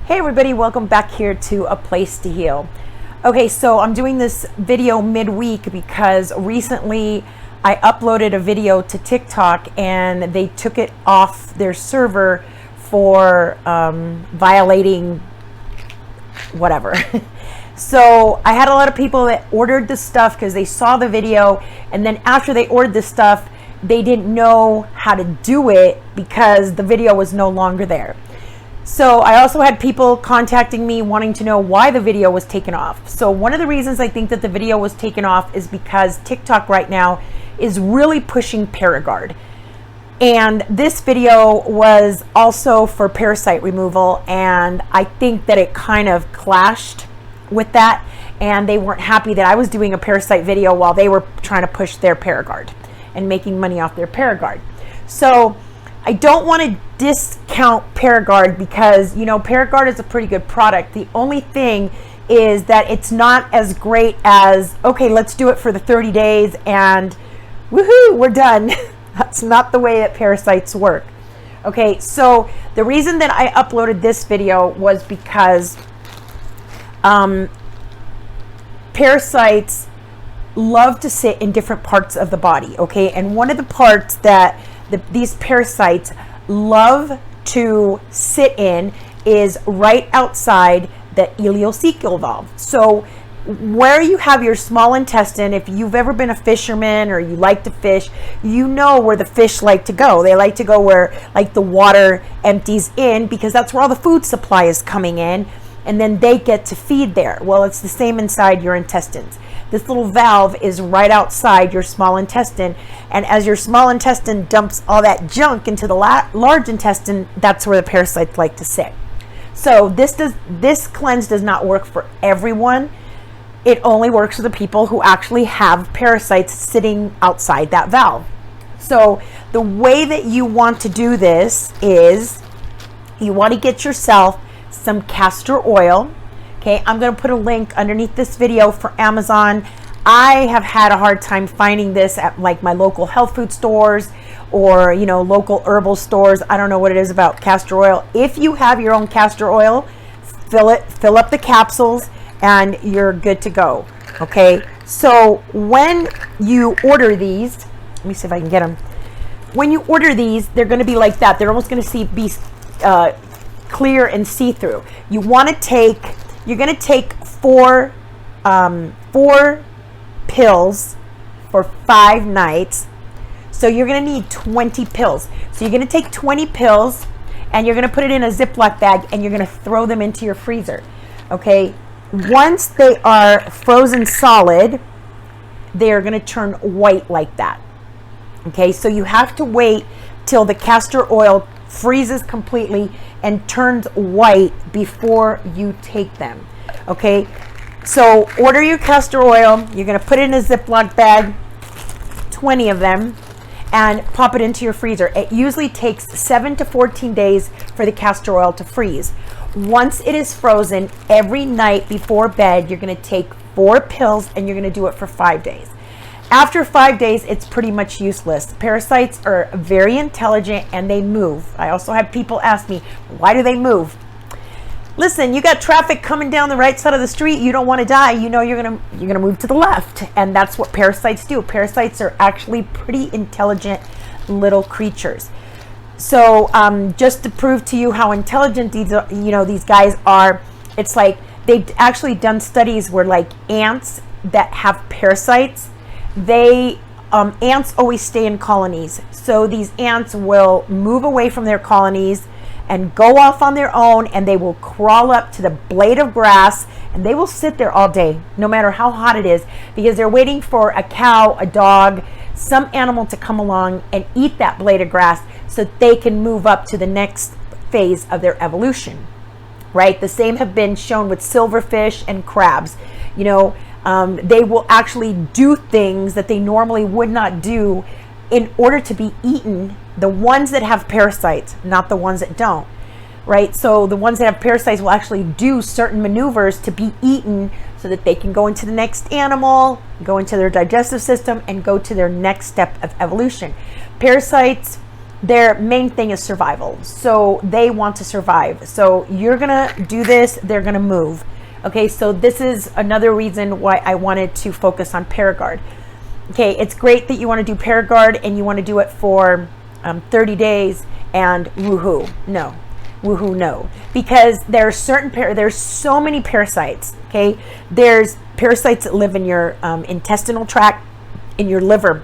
Hey everybody, welcome back here to A Place to Heal. Okay, so I'm doing this video midweek because recently I uploaded a video to TikTok and they took it off their server for violating whatever. So I had a lot of people that ordered the stuff because they saw the video, and then after they ordered the stuff, they didn't know how to do it because the video was no longer there. So I also had people contacting me wanting to know why the video was taken off. So one of the reasons I think that the video was taken off is because TikTok right now is really pushing Paragard. And this video was also for parasite removal, and I think that it kind of clashed with that, and they weren't happy that I was doing a parasite video while they were trying to push their Paragard and making money off their Paragard. So I don't want to discount Paragard because, you know, Paragard is a pretty good product. The only thing is that it's not as great as, okay, let's do it for the 30 days and woohoo, we're done. That's not the way that parasites work. Okay, so the reason that I uploaded this video was because parasites love to sit in different parts of the body, okay? And one of the parts that these parasites love to sit in is right outside the ileocecal valve. So where you have your small intestine, if you've ever been a fisherman or you like to fish, you know where the fish like to go. They like to go where like the water empties in because that's where all the food supply is coming in, and then they get to feed there. Well, it's the same inside your intestines. This little valve is right outside your small intestine, and as your small intestine dumps all that junk into the large intestine, that's where the parasites like to sit. So this cleanse does not work for everyone. It only works for the people who actually have parasites sitting outside that valve. So the way that you want to do this is you want to get yourself some castor oil. Okay, I'm going to put a link underneath this video for Amazon. I have had a hard time finding this at like my local health food stores or, you know, local herbal stores. I don't know what it is about castor oil. If you have your own castor oil, fill up the capsules and you're good to go. Okay, so when you order these, let me see if I can get them. When you order these, they're going to be like that. They're almost going to be clear and see-through. You're going to take four pills for 5 nights. So you're going to need 20 pills. So you're going to take 20 pills and you're going to put it in a Ziploc bag and you're going to throw them into your freezer. Okay. Once they are frozen solid, they are going to turn white like that. Okay. So you have to wait till the castor oil freezes completely and turns white before you take them. Okay, so order your castor oil. You're going to put it in a Ziploc bag, 20 of them, and pop it into your freezer. It usually takes 7 to 14 days for the castor oil to freeze. Once it is frozen, every night before bed, you're going to take 4 pills and you're going to do it for 5 days. After 5 days, it's pretty much useless. Parasites are very intelligent and they move. I also have people ask me, why do they move? Listen, you got traffic coming down the right side of the street. You don't want to die. You know you're gonna move to the left, and that's what parasites do. Parasites are actually pretty intelligent little creatures. So just to prove to you how intelligent these guys are, it's like they've actually done studies where like ants that have parasites, ants always stay in colonies. So these ants will move away from their colonies and go off on their own, and they will crawl up to the blade of grass and they will sit there all day, no matter how hot it is, because they're waiting for a cow, a dog, some animal to come along and eat that blade of grass so that they can move up to the next phase of their evolution, right? The same have been shown with silverfish and crabs. You know, they will actually do things that they normally would not do in order to be eaten. The ones that have parasites, not the ones that don't, right? So the ones that have parasites will actually do certain maneuvers to be eaten so that they can go into the next animal, go into their digestive system, and go to their next step of evolution. Parasites their main thing is survival. So they want to survive. So you're gonna do this, they're gonna move. Okay, so this is another reason why I wanted to focus on Paragard. Okay, it's great that you want to do Paragard and you want to do it for 30 days and woohoo. No, woohoo, no. Because there are there's so many parasites, okay? There's parasites that live in your intestinal tract, in your liver,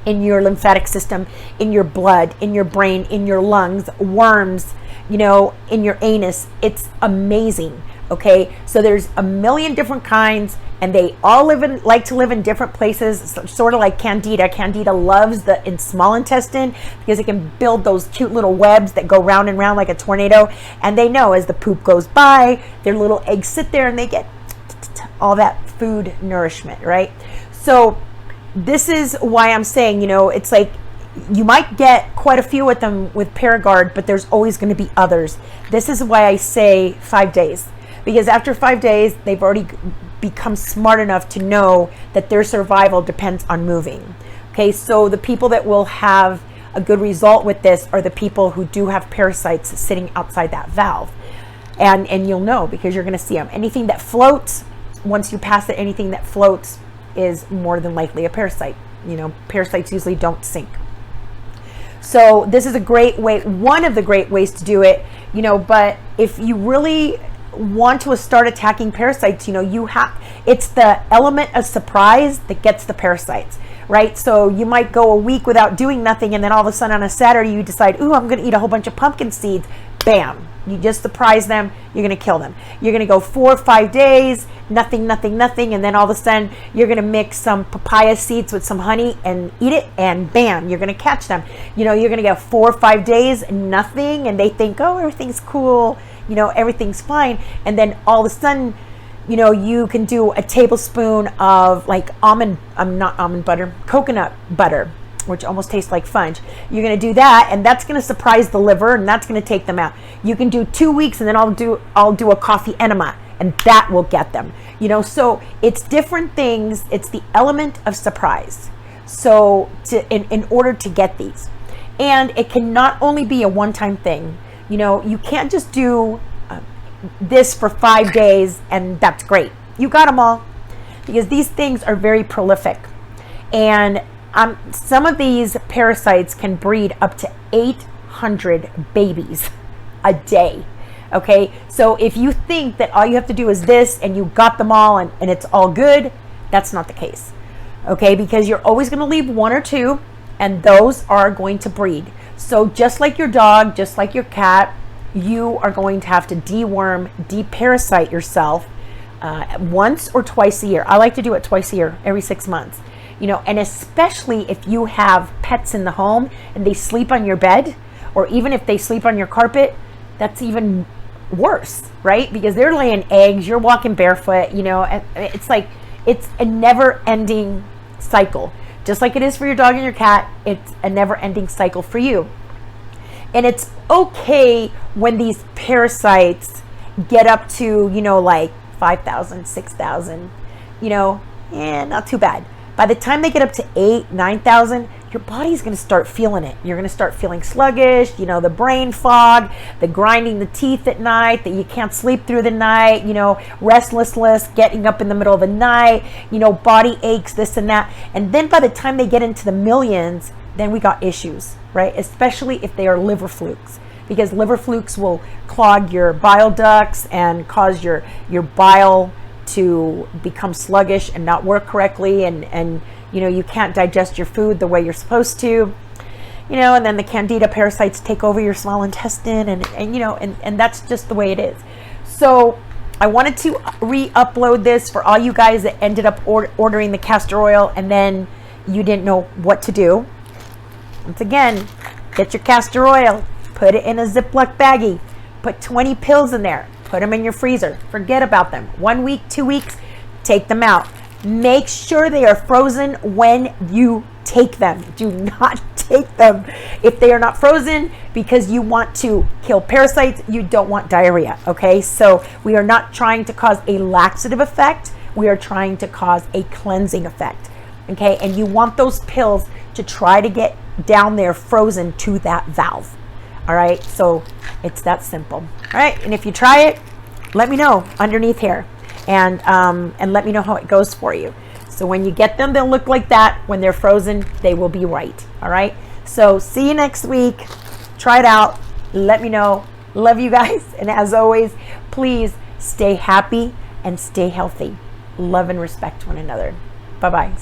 in your lymphatic system, in your blood, in your brain, in your lungs, worms, you know, in your anus. It's amazing. Okay, so there's a million different kinds, and they all like to live in different places. Sort of like Candida. Candida loves in small intestine because it can build those cute little webs that go round and round like a tornado. And they know as the poop goes by, their little eggs sit there and they get all that food nourishment, right? So this is why I'm saying, you know, it's like you might get quite a few with them with Paragard, but there's always going to be others. This is why I say 5 days. Because after 5 days, they've already become smart enough to know that their survival depends on moving. Okay, so the people that will have a good result with this are the people who do have parasites sitting outside that valve. And you'll know because you're going to see them. Anything that floats, once you pass it, anything that floats is more than likely a parasite. You know, parasites usually don't sink. So this is a great way, one of the great ways to do it, you know, but if you really want to start attacking parasites, you know, it's the element of surprise that gets the parasites, right? So you might go a week without doing nothing, and then all of a sudden on a Saturday you decide, ooh, I'm going to eat a whole bunch of pumpkin seeds. Bam, you just surprise them, you're going to kill them. You're going to go 4 or 5 days, nothing, and then all of a sudden you're going to mix some papaya seeds with some honey and eat it, and bam, you're going to catch them. You know, you're going to get 4 or 5 days, nothing, and they think, oh, everything's cool, you know, everything's fine. And then all of a sudden, you know, you can do a tablespoon of like coconut butter, which almost tastes like fudge. You're going to do that, and that's going to surprise the liver, and that's going to take them out. You can do 2 weeks, and then I'll do a coffee enema, and that will get them. You know, so it's different things. It's the element of surprise. So in order to get these, and it can not only be a one-time thing. You know, you can't just do this for 5 days and that's great. You got them all, because these things are very prolific. And some of these parasites can breed up to 800 babies a day. Okay, so if you think that all you have to do is this and you got them all and it's all good, that's not the case. Okay, because you're always going to leave 1 or 2, and those are going to breed. So just like your dog, just like your cat, you are going to have to deworm, deparasite yourself once or twice a year. I like to do it twice a year, every 6 months. You know, and especially if you have pets in the home and they sleep on your bed, or even if they sleep on your carpet, that's even worse, right? Because they're laying eggs, you're walking barefoot, you know, and it's like, it's a never-ending cycle. Just like it is for your dog and your cat, it's a never-ending cycle for you. And it's okay when these parasites get up to, you know, like 5,000, 6,000, you know, not too bad. By the time they get up to 8,000, 9,000, your body's going to start feeling it. You're going to start feeling sluggish, you know, the brain fog, the grinding the teeth at night, that you can't sleep through the night, you know, restlessness, getting up in the middle of the night, you know, body aches, this and that. And then by the time they get into the millions, then we got issues, right? Especially if they are liver flukes, because liver flukes will clog your bile ducts and cause your bile to become sluggish and not work correctly, and you know, you can't digest your food the way you're supposed to, you know, and then the Candida parasites take over your small intestine, and you know, and that's just the way it is. So I wanted to re-upload this for all you guys that ended up ordering the castor oil and then you didn't know what to do. Once again, get your castor oil, put it in a Ziploc baggie, put 20 pills in there, put them in your freezer, forget about them. 1 week, 2 weeks, take them out. Make sure they are frozen when you take them. Do not take them if they are not frozen, because you want to kill parasites. You don't want diarrhea, okay? So we are not trying to cause a laxative effect. We are trying to cause a cleansing effect, okay? And you want those pills to try to get down there frozen to that valve. All right, so it's that simple. All right, and if you try it, let me know underneath here, and let me know how it goes for you. So when you get them, they'll look like that. When they're frozen, they will be right. All right, so see you next week. Try it out. Let me know. Love you guys, and as always, please stay happy and stay healthy. Love and respect one another. Bye-bye.